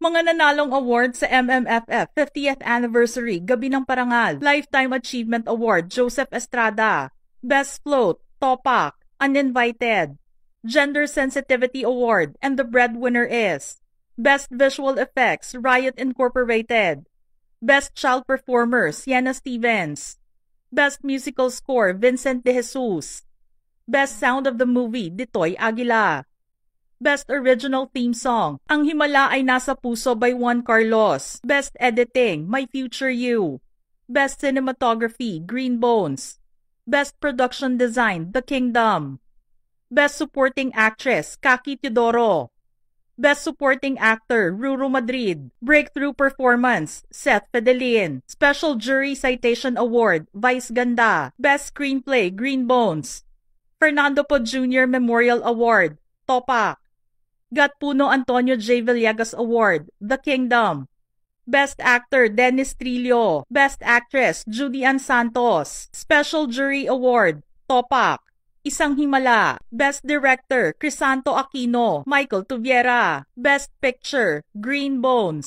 Mga nanalong award sa MMFF 50th Anniversary Gabi ng Parangal. Lifetime Achievement Award Joseph Estrada. Best Float Topak Uninvited. Gender Sensitivity Award, and the breadwinner is Best Visual Effects Riot Incorporated. Best Child Performer Sienna Stevens. Best Musical Score Vincent De Jesus. Best Sound of the Movie Ditoy Aguila. Best Original Theme Song, Ang Himala Ay Nasa Puso by Juan Carlos. Best Editing, My Future You. Best Cinematography, Green Bones. Best Production Design, The Kingdom. Best Supporting Actress, Kaki Teodoro. Best Supporting Actor, Ruru Madrid. Breakthrough Performance, Seth Fedelin. Special Jury Citation Award, Vice Ganda. Best Screenplay, Green Bones. Fernando Po Jr. Memorial Award, Topak. Gatpuno Antonio J. Villegas Award, The Kingdom. Best Actor, Dennis Trillo. Best Actress, Judy Ann Santos. Special Jury Award, Topak. Isang Himala. Best Director, Crisanto Aquino. Michael Tuviera. Best Picture, Green Bones.